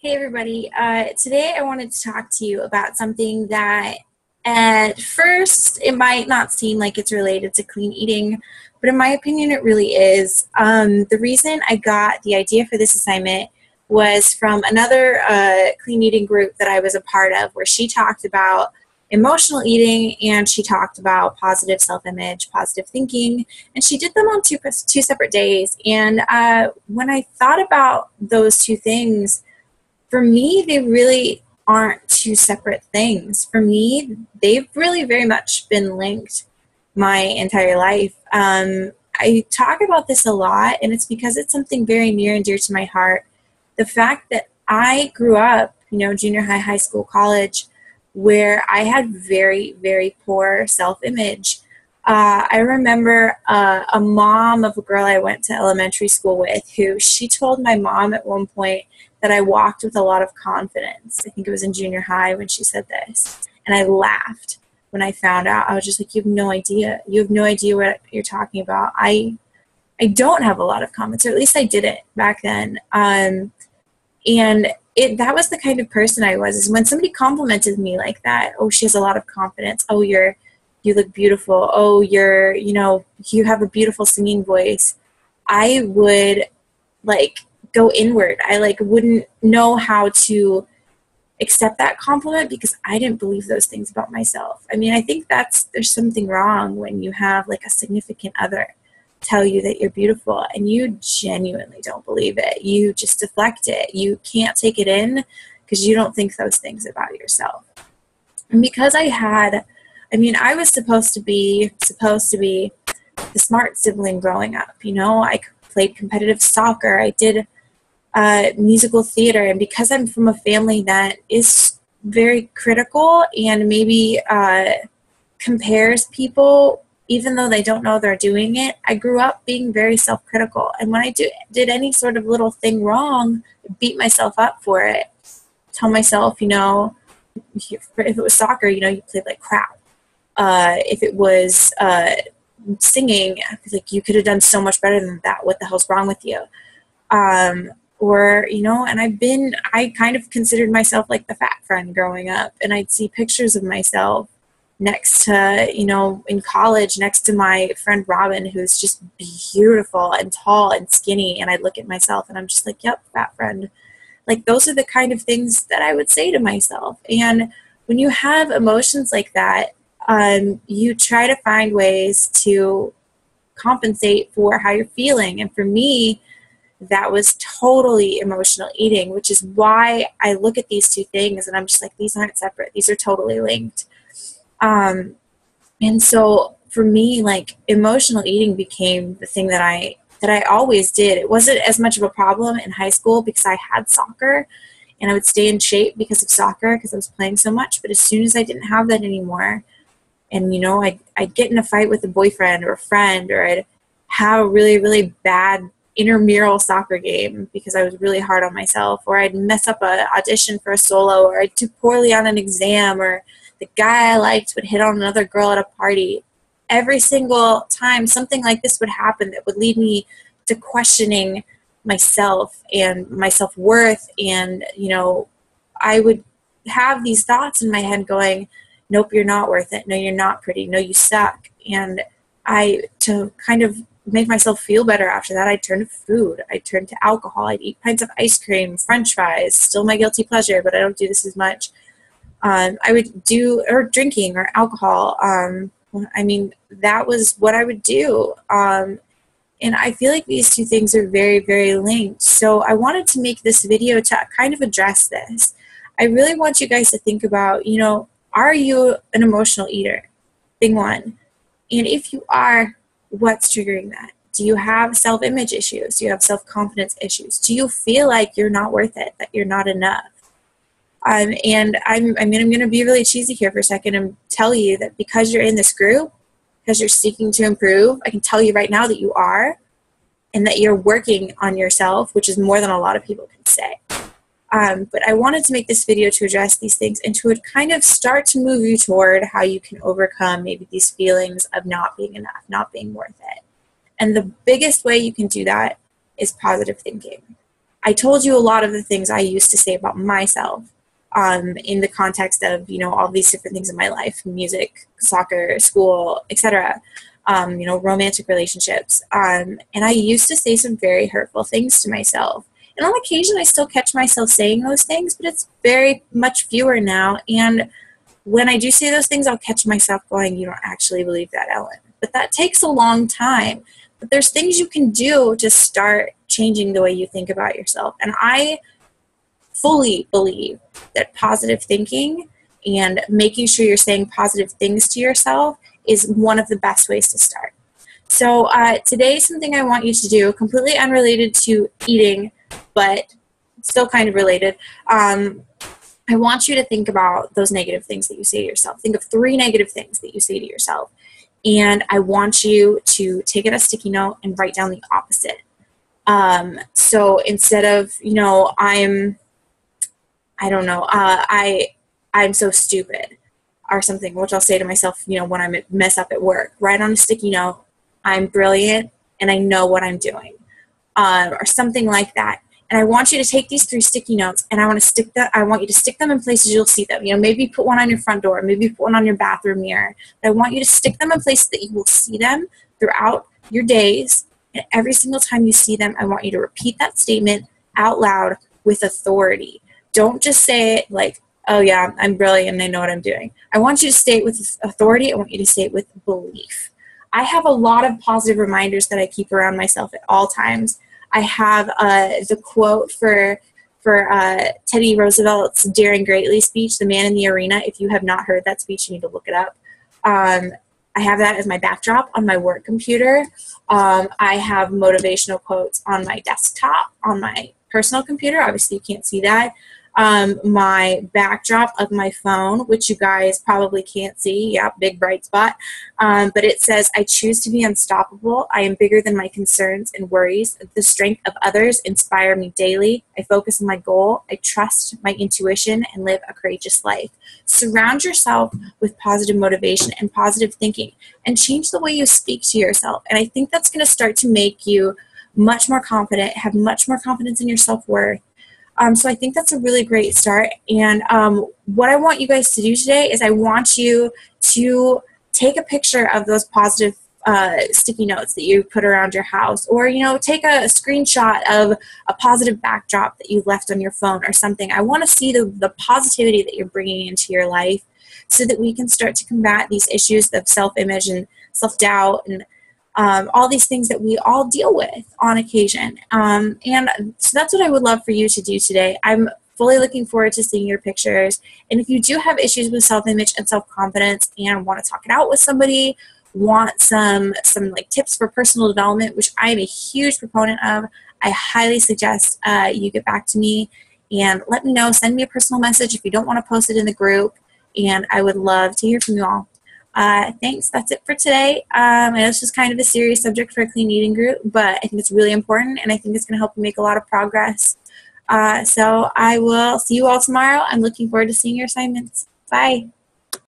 Hey everybody, today I wanted to talk to you about something that at first it might not seem like it's related to clean eating, but in my opinion it really is. The reason I got the idea for this assignment was from another clean eating group that I was a part of, where she talked about emotional eating and she talked about positive self-image, positive thinking, and she did them on two separate days. And when I thought about those two things, for me, they really aren't two separate things. For me, they've really very much been linked my entire life. I talk about this a lot, and it's because it's something very near and dear to my heart. The fact that I grew up, junior high, high school, college, where I had very, very poor self-image. I remember a mom of a girl I went to elementary school with, who she told my mom at one point that I walked with a lot of confidence. I think it was in junior high when she said this. And I laughed when I found out. I was just like, you have no idea. You have no idea what you're talking about. I don't have a lot of confidence, or at least I didn't back then. And that was the kind of person I was, is when somebody complimented me like that, oh, she has a lot of confidence. Oh, you look beautiful. Oh, you have a beautiful singing voice. I would go inward. I wouldn't know how to accept that compliment because I didn't believe those things about myself. I mean, I think there's something wrong when you have a significant other tell you that you're beautiful and you genuinely don't believe it. You just deflect it. You can't take it in because you don't think those things about yourself. And because I was supposed to be the smart sibling growing up. I played competitive soccer. I did musical theater, and because I'm from a family that is very critical and maybe compares people even though they don't know they're doing it, I grew up being very self-critical. And when I did any sort of little thing wrong, I beat myself up for it. Tell myself, if it was soccer, you played like crap. If it was singing, I was like, you could have done so much better than that. What the hell's wrong with you? And I kind of considered myself like the fat friend growing up, and I'd see pictures of myself next to, in college, next to my friend Robin, who's just beautiful and tall and skinny, and I'd look at myself and I'm just like, yep, fat friend. Those are the kind of things that I would say to myself. And when you have emotions like that, you try to find ways to compensate for how you're feeling. And for me, that was totally emotional eating, which is why I look at these two things and I'm just like, these aren't separate. These are totally linked. And so for me, emotional eating became the thing that I always did. It wasn't as much of a problem in high school because I had soccer and I would stay in shape because of soccer because I was playing so much. But as soon as I didn't have that anymore, and I'd get in a fight with a boyfriend or a friend, or I'd have a really, really bad intramural soccer game because I was really hard on myself, or I'd mess up an audition for a solo, or I'd do poorly on an exam, or the guy I liked would hit on another girl at a party. Every single time something like this would happen that would lead me to questioning myself and my self-worth, and I would have these thoughts in my head going, nope, you're not worth it. No, you're not pretty. No, you suck. And to kind of make myself feel better after that, I'd turn to food. I'd turn to alcohol. I'd eat pints of ice cream, French fries, still my guilty pleasure, but I don't do this as much. I would do, or drinking or alcohol. That was what I would do. And I feel like these two things are very, very linked. So I wanted to make this video to kind of address this. I really want you guys to think about, are you an emotional eater? Thing one. And if you are, what's triggering that? Do you have self-image issues? Do you have self-confidence issues? Do you feel like you're not worth it, that you're not enough? And I'm going to be really cheesy here for a second and tell you that because you're in this group, because you're seeking to improve, I can tell you right now that you are, and that you're working on yourself, which is more than a lot of people can say. But I wanted to make this video to address these things and to kind of start to move you toward how you can overcome maybe these feelings of not being enough, not being worth it. And the biggest way you can do that is positive thinking. I told you a lot of the things I used to say about myself in the context of, you know, all these different things in my life, music, soccer, school, etc., you know, romantic relationships. And I used to say some very hurtful things to myself. And on occasion, I still catch myself saying those things, but it's very much fewer now. And when I do say those things, I'll catch myself going, you don't actually believe that, Ellen. But that takes a long time. But there's things you can do to start changing the way you think about yourself. And I fully believe that positive thinking and making sure you're saying positive things to yourself is one of the best ways to start. So today, something I want you to do, completely unrelated to eating, but still kind of related. I want you to think about those negative things that you say to yourself. Think of 3 negative things that you say to yourself. And I want you to take it a sticky note and write down the opposite. So instead of, you know, I'm so stupid or something, which I'll say to myself, you know, when I mess up at work, write on a sticky note, I'm brilliant and I know what I'm doing, or something like that. And I want you to take these 3 sticky notes and I want you to stick them in places you'll see them. You know, maybe put one on your front door, maybe put one on your bathroom mirror. But I want you to stick them in places that you will see them throughout your days. And every single time you see them, I want you to repeat that statement out loud with authority. Don't just say it like, oh yeah, I'm brilliant and I know what I'm doing. I want you to say it with authority. I want you to say it with belief. I have a lot of positive reminders that I keep around myself at all times. I have the quote for Teddy Roosevelt's Daring Greatly speech, The Man in the Arena. If you have not heard that speech, you need to look it up. I have that as my backdrop on my work computer. I have motivational quotes on my desktop, on my personal computer. Obviously, you can't see that. My backdrop of my phone, which you guys probably can't see. Yeah, big bright spot. But it says, I choose to be unstoppable. I am bigger than my concerns and worries. The strength of others inspire me daily. I focus on my goal. I trust my intuition and live a courageous life. Surround yourself with positive motivation and positive thinking and change the way you speak to yourself. And I think that's going to start to make you much more confident, have much more confidence in your self-worth. So I think that's a really great start. And what I want you guys to do today is I want you to take a picture of those positive sticky notes that you put around your house, or, you know, take a screenshot of a positive backdrop that you left on your phone or something. I want to see the positivity that you're bringing into your life so that we can start to combat these issues of self-image and self-doubt and all these things that we all deal with on occasion. And so that's what I would love for you to do today. I'm fully looking forward to seeing your pictures. And if you do have issues with self-image and self-confidence and want to talk it out with somebody, want some like tips for personal development, which I am a huge proponent of, I highly suggest you get back to me and let me know. Send me a personal message if you don't want to post it in the group. And I would love to hear from you all. Thanks. That's it for today. I know this is kind of a serious subject for a clean eating group, but I think it's really important, and I think it's going to help you make a lot of progress. So I will see you all tomorrow. I'm looking forward to seeing your assignments. Bye.